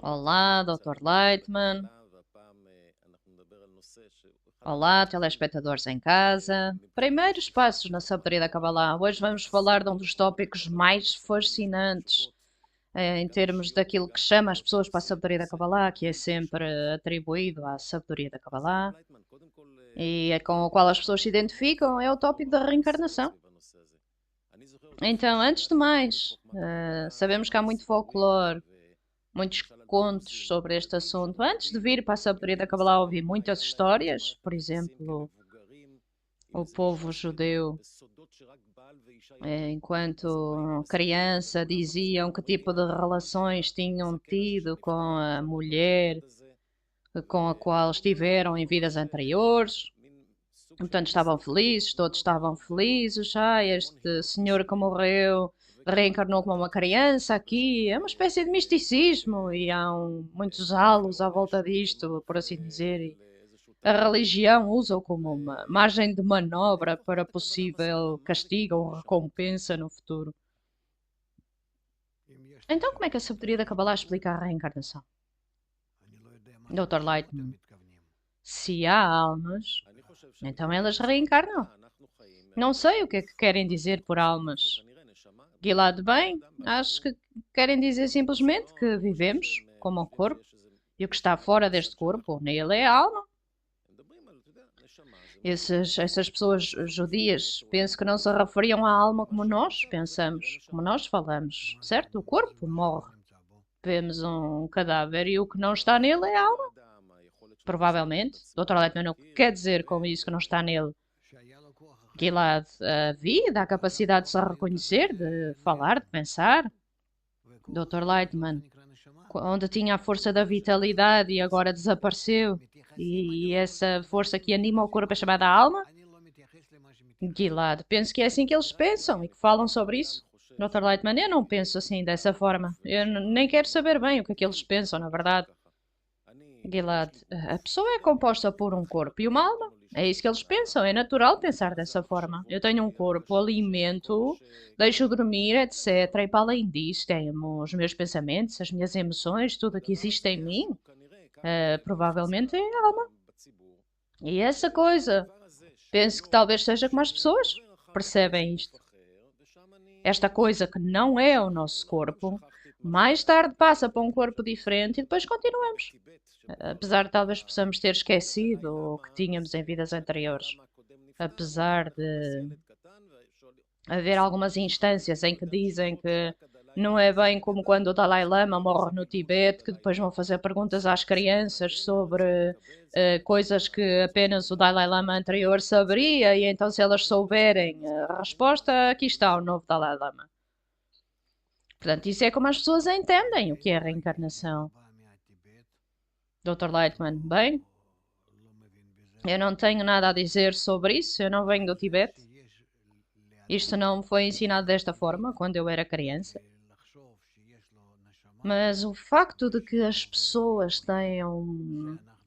Olá, Dr. Lightman. Olá, telespectadores em casa. Primeiros passos na sabedoria da Kabbalah. Hoje vamos falar de um dos tópicos mais fascinantes em termos daquilo que chama as pessoas para a sabedoria da Kabbalah, que é sempre atribuído à sabedoria da Kabbalah e é com o qual as pessoas se identificam, é o tópico da reencarnação. Então, antes de mais, sabemos que há muito folclore, muitos contos sobre este assunto. Antes de vir para a sabedoria da Kabbalah, ouvi muitas histórias. Por exemplo, o povo judeu, enquanto criança, diziam que tipo de relações tinham tido com a mulher com a qual estiveram em vidas anteriores. Portanto, estavam felizes, todos estavam felizes. Este senhor que morreu reencarnou como uma criança aqui. É uma espécie de misticismo e há muitos halos à volta disto, por assim dizer. E a religião usa-o como uma margem de manobra para possível castigo ou recompensa no futuro. Então, como é que a sabedoria da Kabbalah explica a reencarnação? Dr. Lightman, se há almas, então elas reencarnam. Não sei o que é que querem dizer por almas. Gilad, bem, acho que querem dizer simplesmente que vivemos como um corpo e o que está fora deste corpo, nele é a alma. Essas pessoas judias, penso que não se referiam à alma como nós pensamos, como nós falamos, certo? O corpo morre. Vemos um cadáver e o que não está nele é a alma. Provavelmente. Dr. Leitman, o que quer dizer com isso que não está nele? Gilad, a vida, a capacidade de se reconhecer, de falar, de pensar. Dr. Lightman, onde tinha a força da vitalidade e agora desapareceu. E essa força que anima o corpo é chamada alma? Gilad, penso que é assim que eles pensam e que falam sobre isso. Dr. Lightman, eu não penso assim, dessa forma. Eu nem quero saber bem o que eles pensam, na verdade. Gilad, a pessoa é composta por um corpo e uma alma. É isso que eles pensam, é natural pensar dessa forma. Eu tenho um corpo, alimento, deixo dormir, etc. E para além disso, tenho os meus pensamentos, as minhas emoções, tudo o que existe em mim, provavelmente é a alma. E essa coisa, penso que talvez seja como as pessoas percebem isto. Esta coisa que não é o nosso corpo, mais tarde passa para um corpo diferente e depois continuamos. Apesar de talvez possamos ter esquecido o que tínhamos em vidas anteriores. Apesar de haver algumas instâncias em que dizem que não é bem como quando o Dalai Lama morre no Tibete, que depois vão fazer perguntas às crianças sobre coisas que apenas o Dalai Lama anterior saberia, e então, se elas souberem a resposta, aqui está o novo Dalai Lama. Portanto, isso é como as pessoas entendem o que é a reencarnação. Dr. Lightman, bem, eu não tenho nada a dizer sobre isso, eu não venho do Tibete. Isto não me foi ensinado desta forma quando eu era criança. Mas o facto de que as pessoas tenham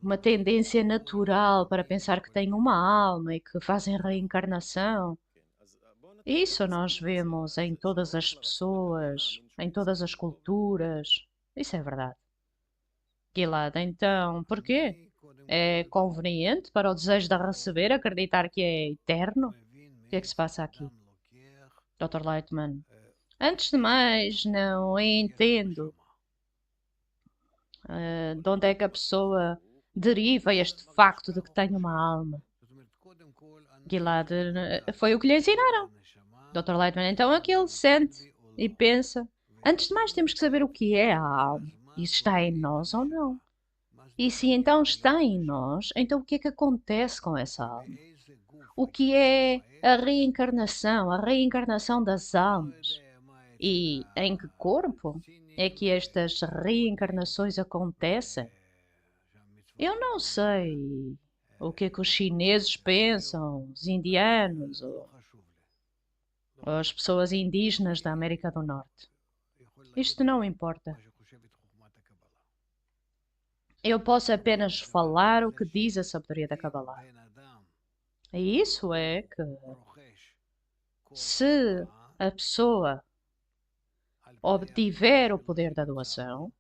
uma tendência natural para pensar que têm uma alma e que fazem reencarnação, isso nós vemos em todas as pessoas, em todas as culturas. Isso é verdade. Gilad, então, porquê? É conveniente para o desejo de receber acreditar que é eterno? O que é que se passa aqui? Dr. Lightman, antes de mais, não entendo de onde é que a pessoa deriva este facto de que tem uma alma. Gilad, foi o que lhe ensinaram. Dr. Lightman, então é que ele sente e pensa. Antes de mais, temos que saber o que é a alma. E se está em nós ou não. E se então está em nós, então o que é que acontece com essa alma? O que é a reencarnação das almas? E em que corpo é que estas reencarnações acontecem? Eu não sei o que é que os chineses pensam, os indianos ou as pessoas indígenas da América do Norte. Isto não importa. Eu posso apenas falar o que diz a sabedoria da Kabbalah. E isso é que se a pessoa obtiver o poder da doação,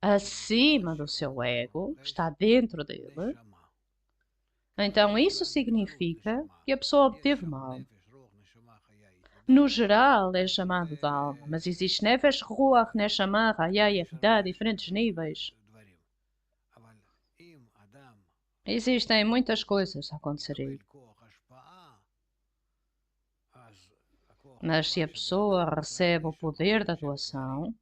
acima do seu ego, está dentro dele, então isso significa que a pessoa obteve uma alma. No geral é chamado de alma, mas existe Nefesh, Ruach, Neshama, Hayah, Yehidah, diferentes níveis. Existem muitas coisas a acontecer aí. Mas se a pessoa recebe o poder da doação,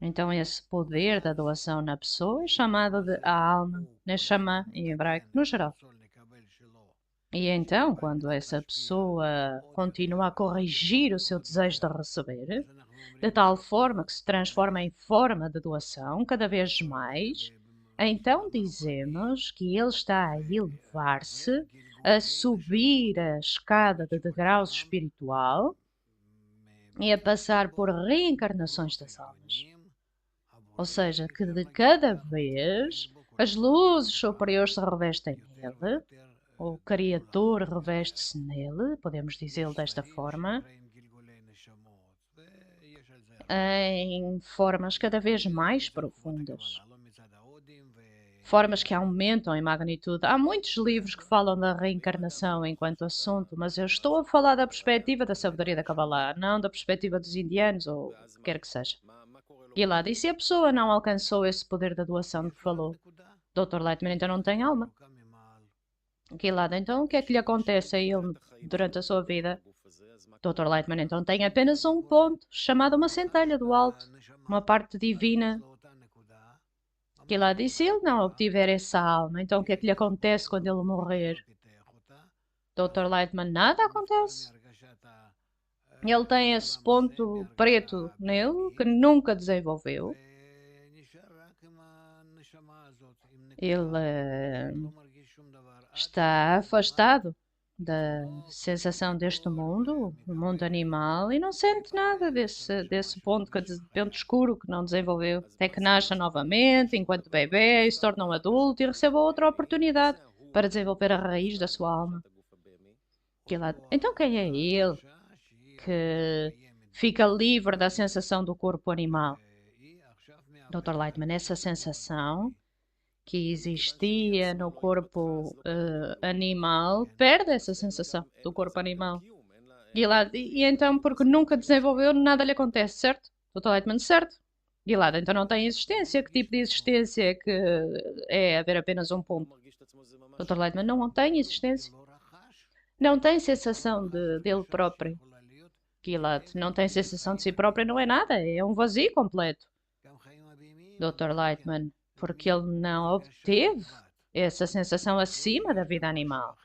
então esse poder da doação na pessoa é chamado de a alma, Neshama em hebraico, no geral. E então, quando essa pessoa continua a corrigir o seu desejo de receber, de tal forma que se transforma em forma de doação cada vez mais, então dizemos que ele está a elevar-se, a subir a escada de degraus espiritual e a passar por reencarnações das almas. Ou seja, que de cada vez as luzes superiores se revestem nele, o Criador reveste-se nele, podemos dizê-lo desta forma, em formas cada vez mais profundas. Formas que aumentam em magnitude. Há muitos livros que falam da reencarnação enquanto assunto, mas eu estou a falar da perspectiva da sabedoria da Kabbalah, não da perspectiva dos indianos ou o que quer que seja. Gilad, e se a pessoa não alcançou esse poder da doação de que falou? Dr. Lightman então não tem alma. Gilad, então o que é que lhe acontece a ele durante a sua vida? Dr. Lightman então tem apenas um ponto, chamado uma centelha do alto, uma parte divina. Gilad, e se ele não obtiver essa alma, então o que é que lhe acontece quando ele morrer? Dr. Lightman, nada acontece. Ele tem esse ponto preto nele que nunca desenvolveu. Ele está afastado da sensação deste mundo, o mundo animal, e não sente nada desse ponto escuro que não desenvolveu. Até que nasça novamente, enquanto bebê, e se torna um adulto e receba outra oportunidade para desenvolver a raiz da sua alma. Então quem é ele que fica livre da sensação do corpo animal? Dr. Lightman, essa sensação que existia no corpo animal perde essa sensação do corpo animal. E então, porque nunca desenvolveu, nada lhe acontece, certo? Dr. Lightman, certo? Gilad, então não tem existência. Que tipo de existência é que é haver apenas um ponto? Dr. Lightman, não tem existência. Não tem sensação dele próprio. Gilad, não tem sensação de si próprio, não é nada, é um vazio completo. Dr. Lightman, porque ele não obteve essa sensação acima da vida animal.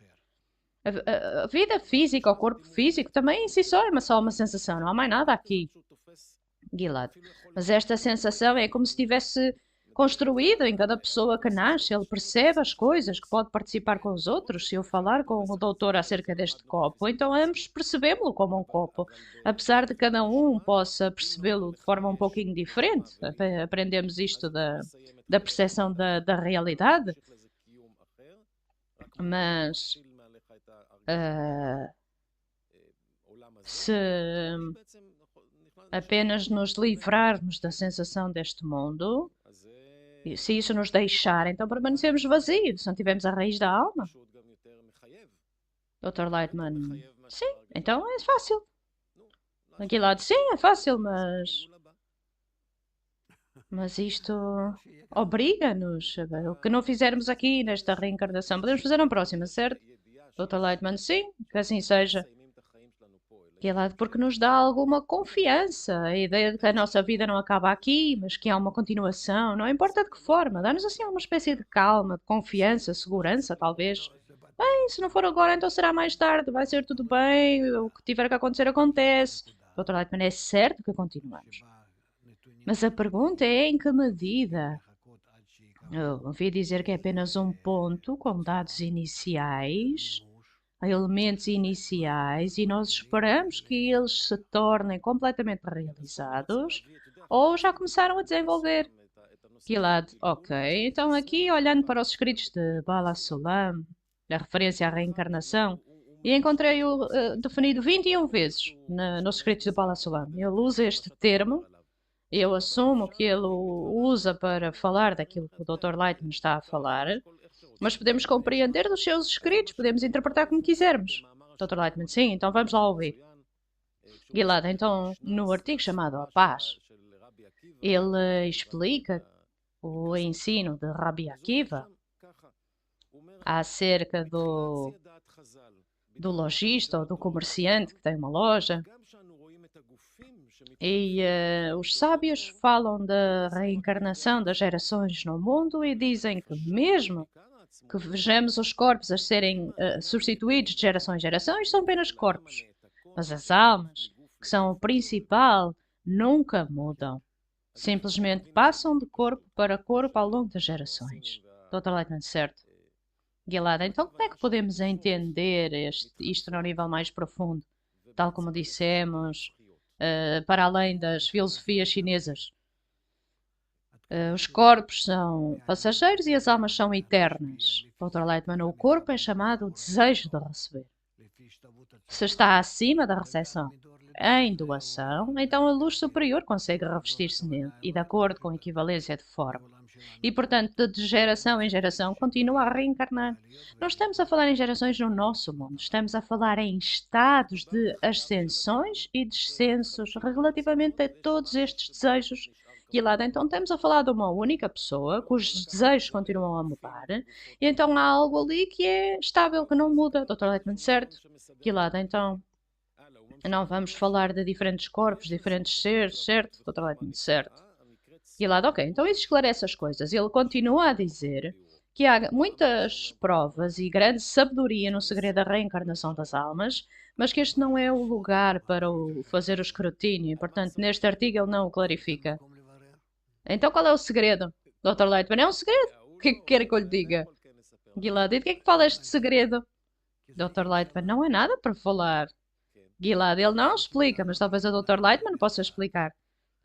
A vida física, o corpo físico, também em si só é só uma sensação, não há mais nada aqui. Gilad, mas esta sensação é como se tivesse construído em cada pessoa que nasce. Ele percebe as coisas, que pode participar com os outros. Se eu falar com o doutor acerca deste copo, então ambos percebemos-lo como um copo. Apesar de cada um possa percebê-lo de forma um pouquinho diferente, aprendemos isto da percepção da realidade. Mas se apenas nos livrarmos da sensação deste mundo, se isso nos deixar, então permanecemos vazios, se não tivermos a raiz da alma. Dr. Lightman, sim, então é fácil. Aqui lado, sim, é fácil, mas isto obriga-nos. O que não fizermos aqui nesta reencarnação, podemos fazer na próxima, certo? Dr. Lightman, sim, que assim seja. Que é lá porque nos dá alguma confiança, a ideia de que a nossa vida não acaba aqui, mas que há uma continuação, não importa de que forma, dá-nos assim uma espécie de calma, de confiança, segurança, talvez. Bem, se não for agora, então será mais tarde, vai ser tudo bem, o que tiver que acontecer, acontece. Dr. Lightman, é certo que continuamos. Mas a pergunta é em que medida? Eu ouvi dizer que é apenas um ponto com dados iniciais, elementos iniciais, e nós esperamos que eles se tornem completamente realizados ou já começaram a desenvolver. Gilad, ok. Então aqui, olhando para os escritos de Bala Sulam, a referência à reencarnação, E encontrei-o definido 21 vezes nos escritos do Palácio Lama. Ele usa este termo, eu assumo que ele o usa para falar daquilo que o Dr. Lightman está a falar, mas podemos compreender dos seus escritos, podemos interpretar como quisermos. Dr. Lightman, sim, então vamos lá ouvir. Gilad, então, no artigo chamado A Paz, ele explica o ensino de Rabbi Akiva acerca do lojista ou do comerciante que tem uma loja. E os sábios falam da reencarnação das gerações no mundo e dizem que mesmo que vejamos os corpos a serem substituídos de geração em geração, são apenas corpos. Mas as almas, que são o principal, nunca mudam. Simplesmente passam de corpo para corpo ao longo das gerações. Dr. Lightman, certo? Gilad, então como é que podemos entender isto no nível mais profundo? Tal como dissemos, para além das filosofias chinesas. Os corpos são passageiros e as almas são eternas. Dr. Lightman, o corpo é chamado desejo de receber. Se está acima da recepção em doação, então a luz superior consegue revestir-se nele e, de acordo com a equivalência de forma. E, portanto, de geração em geração, continua a reencarnar. Não estamos a falar em gerações no nosso mundo, estamos a falar em estados de ascensões e descensos relativamente a todos estes desejos. E lá então estamos a falar de uma única pessoa cujos desejos continuam a mudar, e então há algo ali que é estável, que não muda. Dr. Lightman, certo? E lá então não vamos falar de diferentes corpos, diferentes seres, certo? Dr. Lightman, certo? E lá, ok, então isso esclarece as coisas. Ele continua a dizer que há muitas provas e grande sabedoria no segredo da reencarnação das almas, mas que este não é o lugar para fazer o escrutínio, e, portanto, neste artigo ele não o clarifica. Então qual é o segredo, Dr. Lightman? É um segredo? O que é que quer que eu lhe diga? Gilad, e de que é que fala este segredo? Dr. Lightman, não é nada para falar. Gilad, ele não explica, mas talvez o Dr. Lightman possa explicar.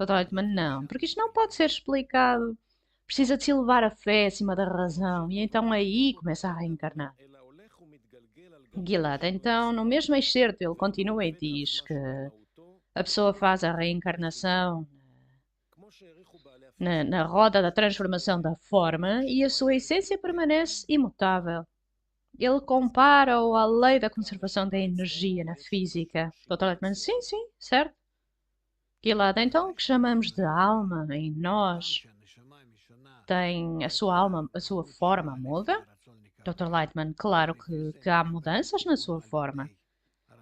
Dr. Lightman, não, porque isto não pode ser explicado. Precisa de se elevar a fé acima da razão, e então aí começa a reencarnar. Gilad, então, no mesmo excerto, ele continua e diz que a pessoa faz a reencarnação na roda da transformação da forma e a sua essência permanece imutável. Ele compara-o à lei da conservação da energia na física. Dr. Lightman, sim, certo. Gilad, então o que chamamos de alma em nós tem a sua alma, a sua forma muda? Dr. Lightman, claro que há mudanças na sua forma.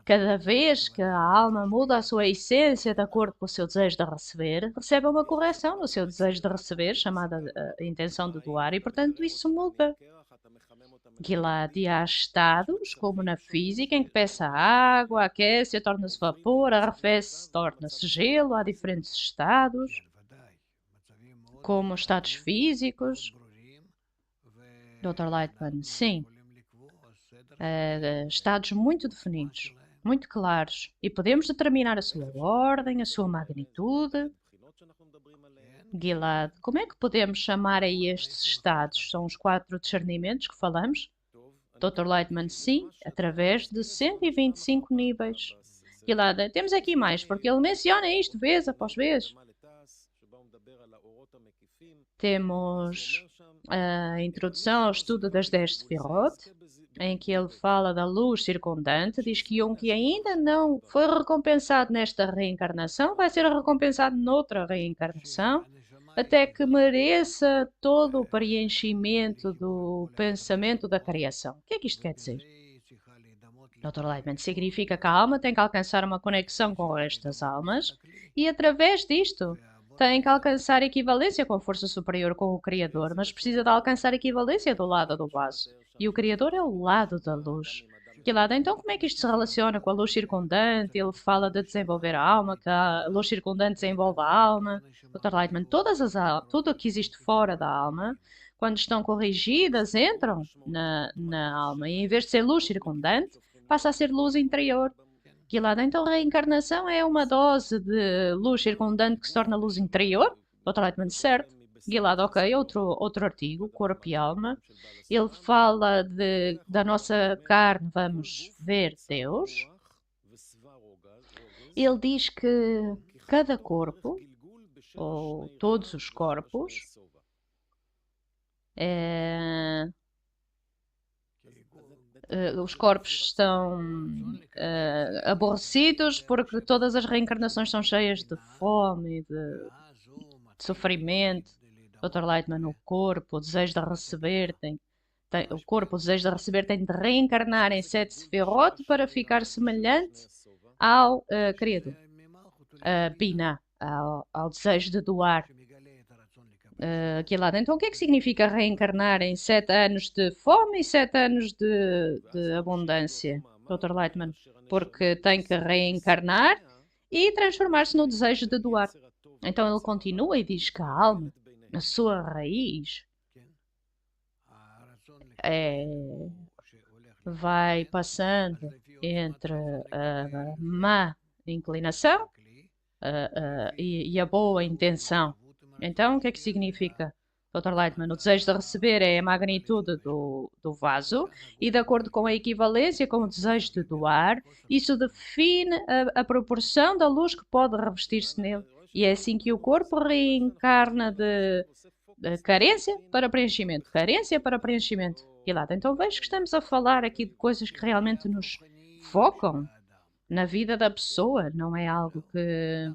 Cada vez que a alma muda a sua essência de acordo com o seu desejo de receber, recebe uma correção no seu desejo de receber, chamada intenção de doar, e portanto isso muda. Gilad, e há estados, como na física, em que peça água, aquece, torna-se vapor, arrefece, torna-se gelo, há diferentes estados, como estados físicos. Dr. Lightman, sim. Estados muito definidos, muito claros, e podemos determinar a sua ordem, a sua magnitude. Gilad, como é que podemos chamar a estes estados? São os 4 discernimentos que falamos? Dr. Lightman, sim, através de 125 níveis. Gilad, temos aqui mais, porque ele menciona isto vez após vez. Temos a introdução ao estudo das 10 Sefirot, em que ele fala da luz circundante, diz que um que ainda não foi recompensado nesta reencarnação vai ser recompensado noutra reencarnação, até que mereça todo o preenchimento do pensamento da criação. O que é que isto quer dizer? Dr. Lightman, significa que a alma tem que alcançar uma conexão com estas almas e, através disto, tem que alcançar equivalência com a força superior, com o Criador, mas precisa de alcançar equivalência do lado do vaso. E o Criador é o lado da luz. Gilad, então como é que isto se relaciona com a luz circundante? Ele fala de desenvolver a alma, que a luz circundante desenvolve a alma. Dr. Lightman, tudo o que existe fora da alma, quando estão corrigidas, entram na alma. E em vez de ser luz circundante, passa a ser luz interior. Gilad, então a reencarnação é uma dose de luz circundante que se torna luz interior? Dr. Lightman, certo. Gilad, ok, outro artigo, corpo e alma. Ele fala da nossa carne, vamos ver Deus. Ele diz que cada corpo, ou todos os corpos, os corpos estão aborrecidos porque todas as reencarnações são cheias de fome, de sofrimento. Dr. Lightman, o corpo, o desejo de receber, o corpo, o desejo de receber tem de reencarnar em sete sefirot para ficar semelhante ao Criador, Binah, ao desejo de doar. Gilad, então o que é que significa reencarnar em 7 anos de fome e 7 anos de abundância, Dr. Lightman? Porque tem que reencarnar e transformar-se no desejo de doar. Então ele continua e diz que a alma, na sua raiz, vai passando entre a má inclinação e a boa intenção. Então, o que é que significa, Dr. Lightman? O desejo de receber é a magnitude do vaso e, de acordo com a equivalência com o desejo de doar, isso define a proporção da luz que pode revestir-se nele. E é assim que o corpo reencarna de carência para preenchimento. Carência para preenchimento. E lá, então vejo que estamos a falar aqui de coisas que realmente nos focam na vida da pessoa. Não é algo que...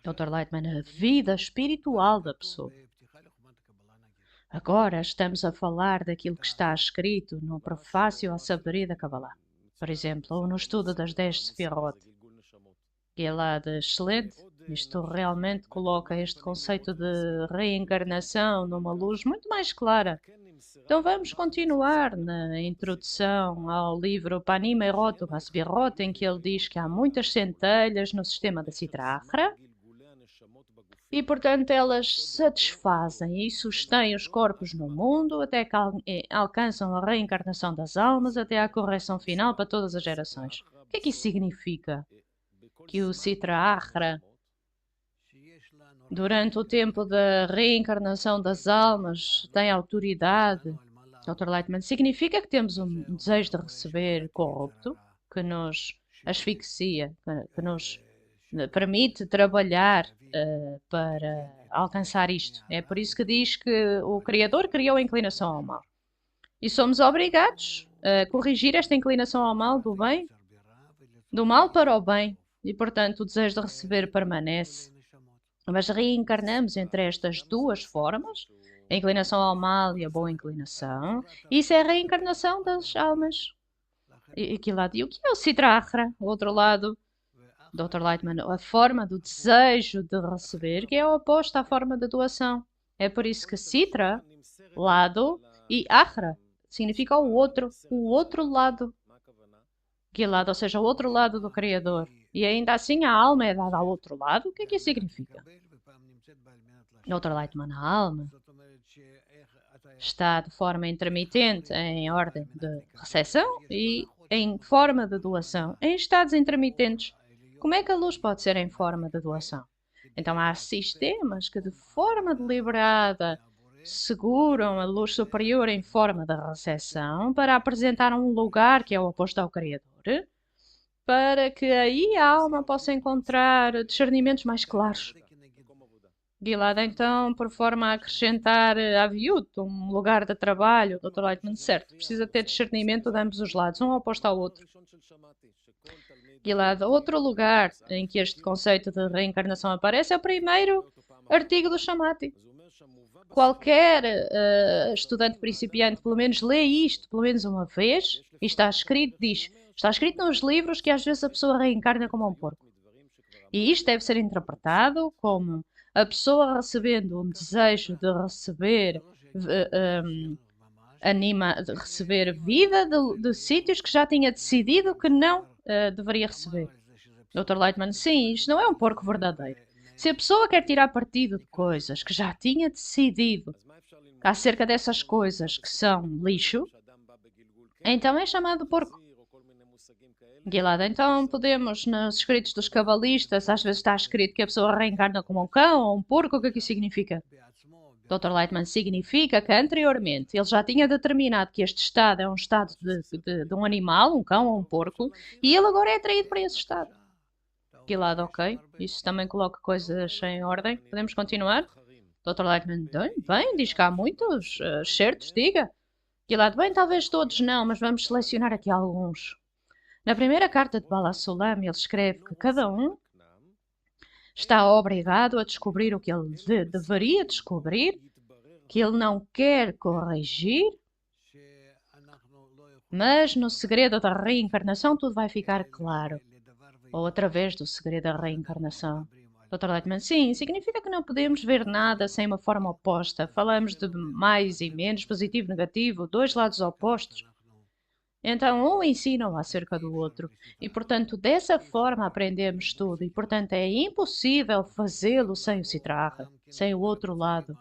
Dr. Lightman, a vida espiritual da pessoa. Agora estamos a falar daquilo que está escrito no prefácio à sabedoria da Kabbalah. Por exemplo, ou no estudo das 10 Sefirot. Que é lá de excelente. Isto realmente coloca este conceito de reencarnação numa luz muito mais clara. Então vamos continuar na introdução ao livro Panim Erot Masbirot, em que ele diz que há muitas centelhas no sistema da Sitra Achra. E, portanto, elas satisfazem e sustêm os corpos no mundo até que alcançam a reencarnação das almas, até à correção final para todas as gerações. O que é que isso significa? Que o Sitra Achra, durante o tempo da reencarnação das almas, tem autoridade. Dr. Lightman, significa que temos um desejo de receber corrupto, que nos asfixia, que nos permite trabalhar para alcançar isto. É por isso que diz que o Criador criou a inclinação ao mal. E somos obrigados a corrigir esta inclinação ao mal do bem, do mal para o bem. E, portanto, o desejo de receber permanece. Mas reencarnamos entre estas duas formas, a inclinação ao mal e a boa inclinação. Isso é a reencarnação das almas. E o que é o Sitra Achra? O outro lado, Dr. Lightman, a forma do desejo de receber, que é o oposto à forma da doação. É por isso que Sitra, lado, e Achra significa o outro lado. Gilad, ou seja, o outro lado do Criador. E ainda assim a alma é dada ao outro lado. O que é que isso significa? Dr. Lightman, a alma está de forma intermitente em ordem de recepção e em forma de doação, em estados intermitentes. Como é que a luz pode ser em forma de doação? Então há sistemas que de forma deliberada seguram a luz superior em forma de recepção para apresentar um lugar que é o oposto ao Criador, para que aí a alma possa encontrar discernimentos mais claros. Gilad, então, por forma a acrescentar a Viut, um lugar de trabalho, Dr. Lightman, certo, precisa ter discernimento de ambos os lados, um oposto ao outro. Gilad, outro lugar em que este conceito de reencarnação aparece é o primeiro artigo do Shamati. Qualquer estudante principiante, pelo menos lê isto, pelo menos uma vez, e está escrito nos livros que às vezes a pessoa reencarna como um porco. E isto deve ser interpretado como a pessoa recebendo um desejo de receber de receber vida de sítios que já tinha decidido que não deveria receber. Dr. Lightman, sim, isto não é um porco verdadeiro. Se a pessoa quer tirar partido de coisas que já tinha decidido acerca dessas coisas que são lixo, então é chamado porco. Gilad, então podemos, nos escritos dos cabalistas, às vezes está escrito que a pessoa reencarna como um cão ou um porco, o que é que isso significa? Dr. Lightman significa que anteriormente ele já tinha determinado que este estado é um estado de um animal, um cão ou um porco, e ele agora é atraído para esse estado. Gilad, ok. Isso também coloca coisas em ordem. Podemos continuar? Dr. Lightman, bem, diz que há muitos. Certos, diga. Gilad, bem, talvez todos não, mas vamos selecionar aqui alguns. Na primeira carta de Bala Sulam, ele escreve que cada um está obrigado a descobrir o que ele deveria descobrir, que ele não quer corrigir, mas no segredo da reencarnação tudo vai ficar claro. Ou através do segredo da reencarnação. Dr. Lightman, sim, significa que não podemos ver nada sem uma forma oposta. Falamos de mais e menos, positivo e negativo, dois lados opostos. Então, um ensina acerca do outro. E, portanto, dessa forma aprendemos tudo. E, portanto, é impossível fazê-lo sem o Citraha, sem o outro lado.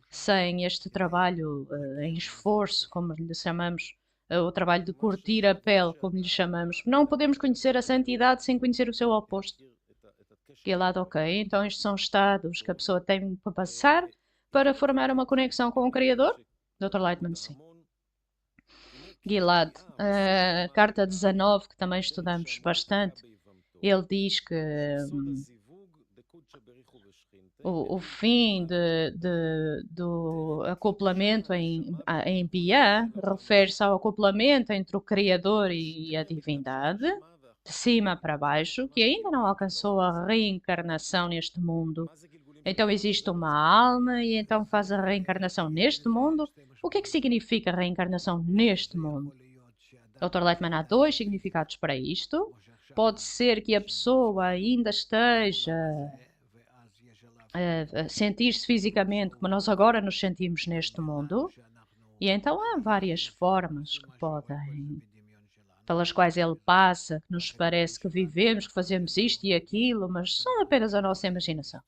Sem este trabalho em esforço, como lhe chamamos, o trabalho de curtir a pele, como lhe chamamos. Não podemos conhecer a santidade sem conhecer o seu oposto. Gilad, ok, então estes são estados que a pessoa tem para passar para formar uma conexão com o Criador? Dr. Lightman, sim. Gilad, carta 19, que também estudamos bastante, ele diz que o fim do acoplamento em Bia refere-se ao acoplamento entre o Criador e a divindade, de cima para baixo, que ainda não alcançou a reencarnação neste mundo. Então existe uma alma e então faz a reencarnação neste mundo. O que é que significa a reencarnação neste mundo? Dr. Lightman, há dois significados para isto. Pode ser que a pessoa ainda esteja a sentir-se fisicamente como nós agora nos sentimos neste mundo. E então há várias formas que pelas quais ele passa, que nos parece que vivemos, que fazemos isto e aquilo, mas são apenas a nossa imaginação.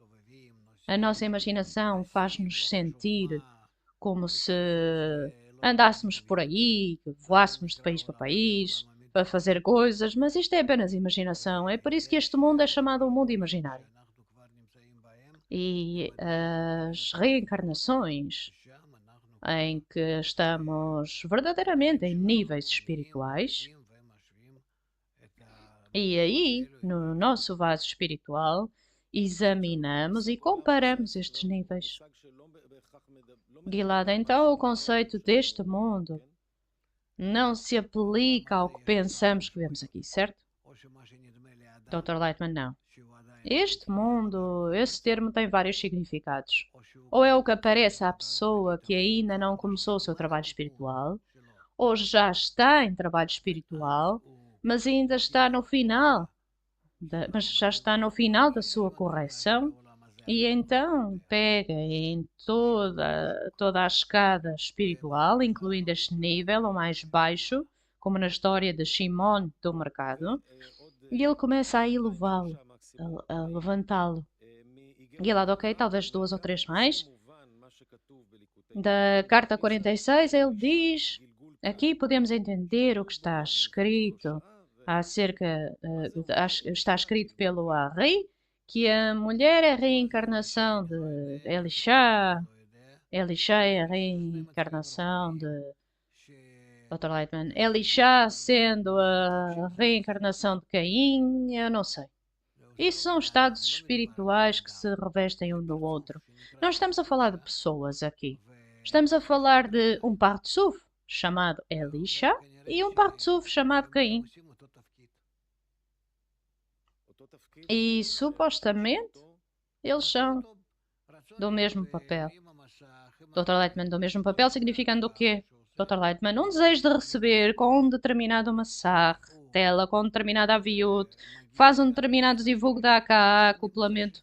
A nossa imaginação faz-nos sentir como se andássemos por aí, que voássemos de país para país, para fazer coisas, mas isto é apenas imaginação. É por isso que este mundo é chamado um mundo imaginário. E as reencarnações em que estamos verdadeiramente em níveis espirituais, e aí, no nosso vaso espiritual, examinamos e comparamos estes níveis. Gilad, então o conceito deste mundo não se aplica ao que pensamos que vemos aqui, certo? Dr. Lightman, não. Este mundo, esse termo tem vários significados. Ou é o que aparece à pessoa que ainda não começou o seu trabalho espiritual, ou já está em trabalho espiritual, mas ainda está no final, mas já está no final da sua correção, e então pega em toda a escada espiritual, incluindo este nível, o mais baixo, como na história de Shimon do mercado, e ele começa a elevá-lo, a levantá-lo. E lá, ok, talvez duas ou três mais. Da carta 46, ele diz: aqui podemos entender o que está escrito está escrito pelo Ari, que a mulher é a reencarnação de Elisha, Elisha é a reencarnação de Dr. Lightman, Elisha sendo a reencarnação de Caim, eu não sei. Isso são estados espirituais que se revestem um do outro. Não estamos a falar de pessoas aqui. Estamos a falar de um Partsuf chamado Elisha e um Partsuf chamado Caim. E supostamente eles são do mesmo papel. Dr. Lightman, do mesmo papel significando o quê? Dr. Lightman, um desejo de receber com um determinado massar, tela com um determinado aviut, faz um determinado divulgo da AK, acoplamento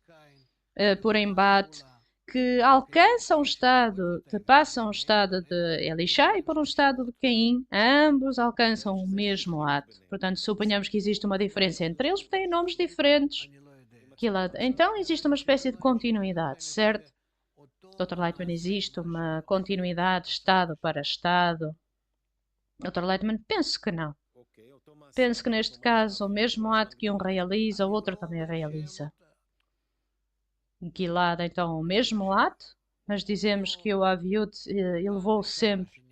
por embate, que alcança um estado, que passa um estado de Elisha e por um estado de Caim, ambos alcançam o mesmo ato. Portanto, suponhamos que existe uma diferença entre eles, porque têm nomes diferentes. Então, existe uma espécie de continuidade, certo? Dr. Lightman, existe uma continuidade estado para estado? Dr. Lightman, penso que não. Penso que neste caso, o mesmo ato que um realiza, o outro também realiza. Gilad, então, o mesmo ato mas dizemos que o Aviut elevou sempre.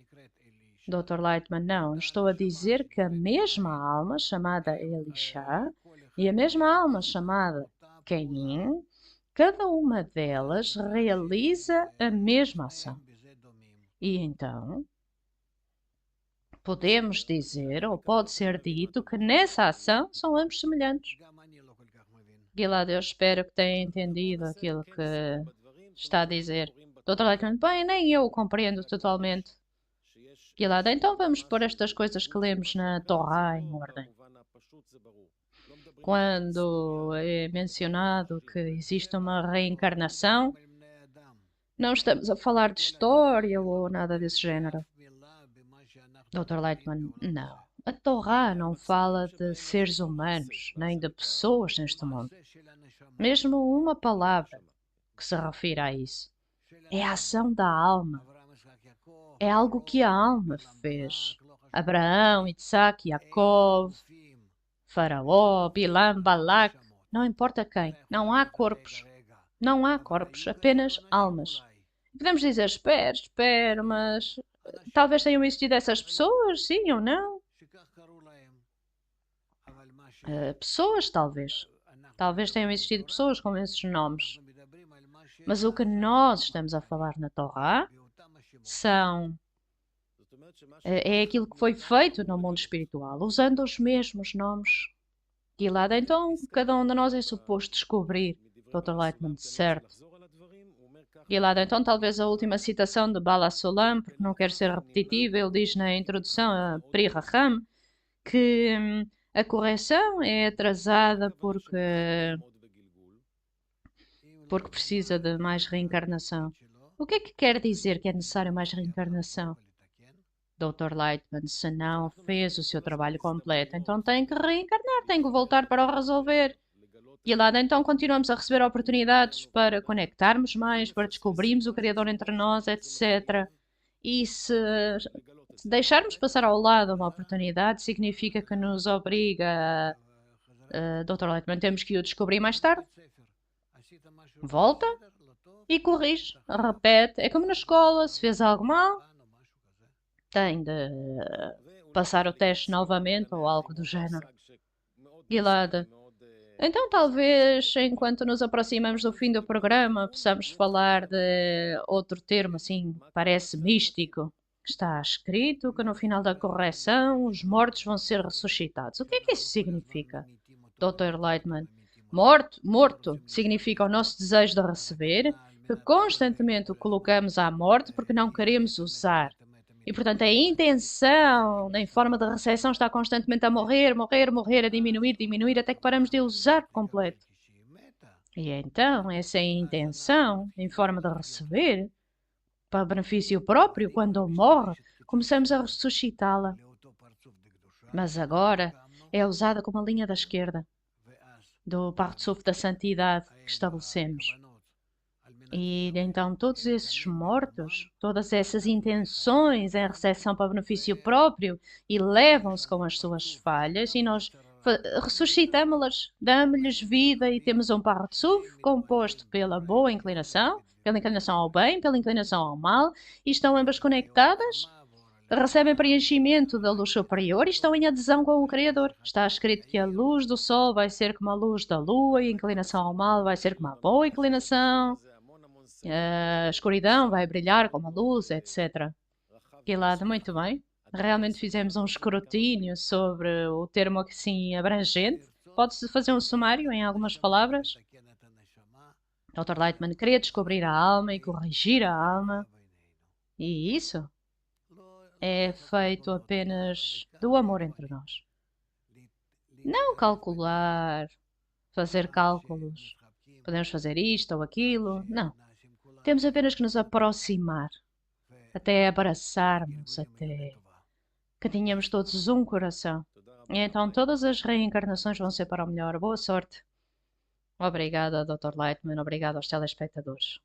Dr. Lightman, não. Estou a dizer que a mesma alma chamada Elisha e a mesma alma chamada Caim, cada uma delas realiza a mesma ação. E então, podemos dizer, ou pode ser dito, que nessa ação são ambos semelhantes. Gilad, eu espero que tenha entendido aquilo que está a dizer. Dr. Lightman, bem, nem eu compreendo totalmente. Gilad, então vamos pôr estas coisas que lemos na Torá em ordem. Quando é mencionado que existe uma reencarnação, não estamos a falar de história ou nada desse género. Dr. Lightman, não. A Torá não fala de seres humanos, nem de pessoas neste mundo. Mesmo uma palavra que se refira a isso. É a ação da alma. É algo que a alma fez. Abraão, Isaac, Yaakov, Faraó, Bilam, Balac, não importa quem. Não há corpos. Não há corpos, apenas almas. Podemos dizer, espera, mas talvez tenham existido essas pessoas, sim ou não? Pessoas, talvez. Talvez tenham existido pessoas com esses nomes. Mas o que nós estamos a falar na Torá é aquilo que foi feito no mundo espiritual, usando os mesmos nomes. Gilad, então cada um de nós é suposto descobrir, Dr. Lightman, certo? Gilad, então talvez a última citação de Bala Solam, porque não quero ser repetitiva, ele diz na introdução a Pri Raham que a correção é atrasada porque precisa de mais reencarnação. O que é que quer dizer que é necessário mais reencarnação? Dr. Lightman, se não fez o seu trabalho completo, então tem que reencarnar, tem que voltar para o resolver. E lá então continuamos a receber oportunidades para conectarmos mais, para descobrirmos o Criador entre nós, etc. E se deixarmos passar ao lado uma oportunidade, significa que nos obriga Dr. Lightman, temos que o descobrir mais tarde. Volta e corrige, repete. É como na escola, se fez algo mal, tem de passar o teste novamente ou algo do género. Gilad, então talvez, enquanto nos aproximamos do fim do programa, possamos falar de outro termo, assim, parece místico. Está escrito que no final da correção os mortos vão ser ressuscitados. O que é que isso significa, Dr. Lightman? Morto significa o nosso desejo de receber, que constantemente o colocamos à morte porque não queremos usar. E, portanto, a intenção, em forma de recepção, está constantemente a morrer, a diminuir, até que paramos de usar por completo. E então, essa é a intenção, em forma de receber, para benefício próprio, quando morre, começamos a ressuscitá-la. Mas agora é usada como a linha da esquerda, do Partsuf da Santidade que estabelecemos. E então todos esses mortos, todas essas intenções em recepção para benefício próprio, elevam-se com as suas falhas e nós ressuscitamos-las, damos-lhes vida e temos um Partsuf composto pela boa inclinação, pela inclinação ao bem, pela inclinação ao mal, e estão ambas conectadas, recebem preenchimento da luz superior e estão em adesão com o Criador. Está escrito que a luz do sol vai ser como a luz da lua e a inclinação ao mal vai ser como a boa inclinação. A escuridão vai brilhar como a luz, etc. Gilad, muito bem. Realmente fizemos um escrutínio sobre o termo assim abrangente. Pode-se fazer um sumário em algumas palavras? Dr. Lightman queria descobrir a alma e corrigir a alma. E isso é feito apenas do amor entre nós. Não calcular, fazer cálculos. Podemos fazer isto ou aquilo. Não. Temos apenas que nos aproximar, até abraçarmos, até que tenhamos todos um coração. E então todas as reencarnações vão ser para o melhor. Boa sorte. Obrigada, Dr. Lightman. Obrigada aos telespectadores.